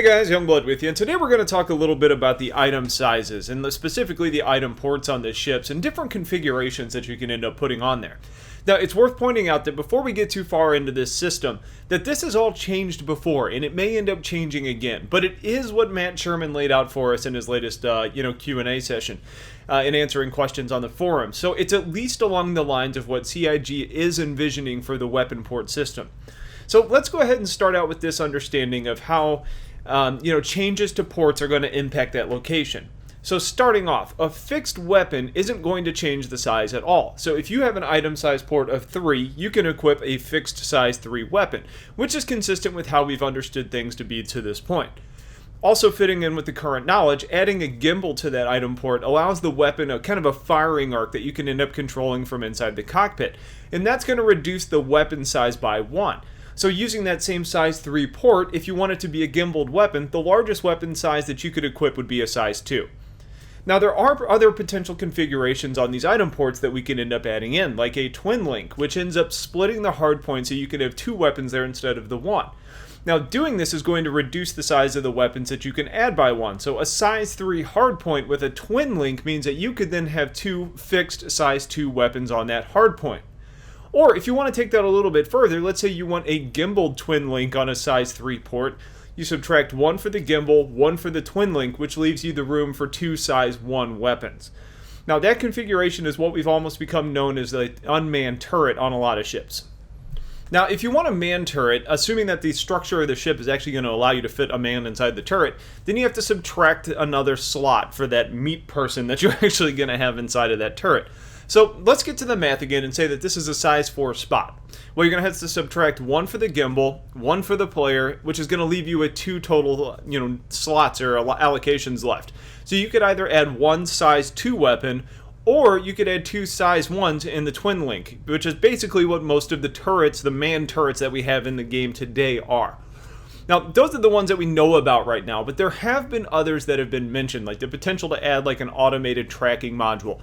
Hey guys, Youngblood with you, and today we're going to talk a little bit about the item sizes, and specifically the item ports on the ships, and different configurations that you can end up putting on there. Now, it's worth pointing out that before we get too far into this system, that this has all changed before, and it may end up changing again, but it is what Matt Sherman laid out for us in his latest Q&A session, in answering questions on the forum. So it's at least along the lines of what CIG is envisioning for the weapon port system. So let's go ahead and start out with this understanding of how changes to ports are going to impact that location. So starting off, a fixed weapon isn't going to change the size at all. So if you have an item size port of 3, you can equip a fixed size 3 weapon, which is consistent with how we've understood things to be to this point. Also fitting in with the current knowledge, adding a gimbal to that item port allows the weapon a kind of a firing arc that you can end up controlling from inside the cockpit, and that's going to reduce the weapon size by 1. So using that same size 3 port, if you want it to be a gimbaled weapon, the largest weapon size that you could equip would be a size 2. Now there are other potential configurations on these item ports that we can end up adding in, like a twin link, which ends up splitting the hardpoint so you can have 2 weapons there instead of the 1. Now doing this is going to reduce the size of the weapons that you can add by 1, so a size 3 hardpoint with a twin link means that you could then have 2 fixed size 2 weapons on that hardpoint. Or if you want to take that a little bit further, let's say you want a gimbaled twin link on a size 3 port, you subtract 1 for the gimbal, 1 for the twin link, which leaves you the room for 2 size 1 weapons. Now that configuration is what we've almost become known as the unmanned turret on a lot of ships. Now if you want a manned turret, assuming that the structure of the ship is actually going to allow you to fit a man inside the turret, then you have to subtract another slot for that meat person that you're actually going to have inside of that turret. So let's get to the math again and say that this is a size 4 spot. Well, you're going to have to subtract 1 for the gimbal, 1 for the player, which is going to leave you with 2 total slots or allocations left. So you could either add 1 size 2 weapon, or you could add 2 size 1s in the twin link, which is basically what most of the turrets, the manned turrets that we have in the game today are. Now, those are the ones that we know about right now, but there have been others that have been mentioned, like the potential to add like an automated tracking module,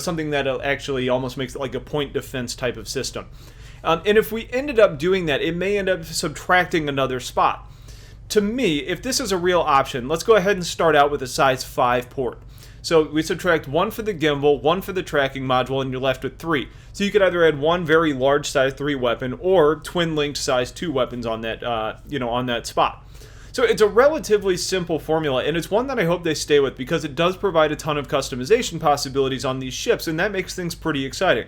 something that actually almost makes it like a point defense type of system. And if we ended up doing that, it may end up subtracting another spot. To me, if this is a real option, let's go ahead and start out with a size 5 port. So we subtract 1 for the gimbal, 1 for the tracking module, and you're left with 3. So you could either add 1 very large size 3 weapon or twin linked size 2 weapons on that, on that spot. So it's a relatively simple formula, and it's one that I hope they stay with because it does provide a ton of customization possibilities on these ships, and that makes things pretty exciting.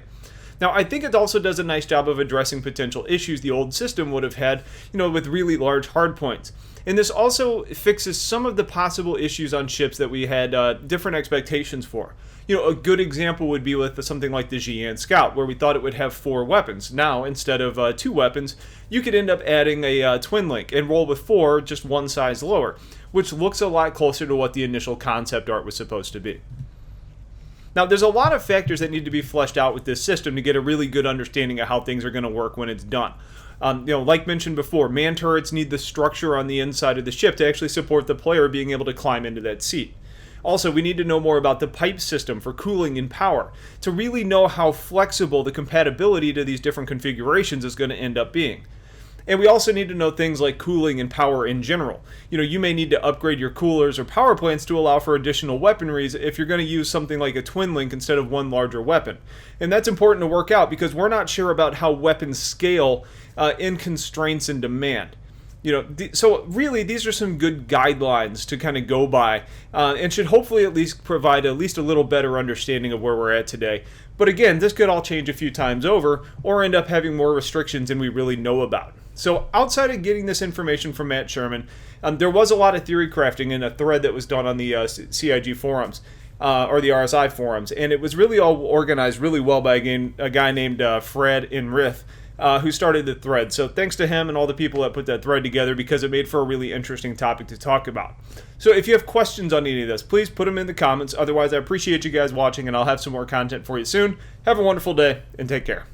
Now, I think it also does a nice job of addressing potential issues the old system would have had, with really large hardpoints. And this also fixes some of the possible issues on ships that we had different expectations for. A good example would be with something like the Xi'an Scout, where we thought it would have 4 weapons. Now, instead of 2 weapons, you could end up adding a twin link and roll with 4, just 1 size lower, which looks a lot closer to what the initial concept art was supposed to be. Now, there's a lot of factors that need to be fleshed out with this system to get a really good understanding of how things are going to work when it's done. Like mentioned before, man turrets need the structure on the inside of the ship to actually support the player being able to climb into that seat. Also, we need to know more about the pipe system for cooling and power to really know how flexible the compatibility to these different configurations is going to end up being. And we also need to know things like cooling and power in general. You may need to upgrade your coolers or power plants to allow for additional weaponries if you're going to use something like a twin link instead of 1 larger weapon. And that's important to work out because we're not sure about how weapons scale in constraints and demand. So really these are some good guidelines to kind of go by and should hopefully at least provide at least a little better understanding of where we're at today. But again, this could all change a few times over or end up having more restrictions than we really know about. So outside of getting this information from Matt Sherman, there was a lot of theory crafting in a thread that was done on the CIG forums, or the RSI forums, and it was really all organized really well by a guy named Fred Inrith, who started the thread. So thanks to him and all the people that put that thread together because it made for a really interesting topic to talk about. So if you have questions on any of this, please put them in the comments. Otherwise, I appreciate you guys watching, and I'll have some more content for you soon. Have a wonderful day, and take care.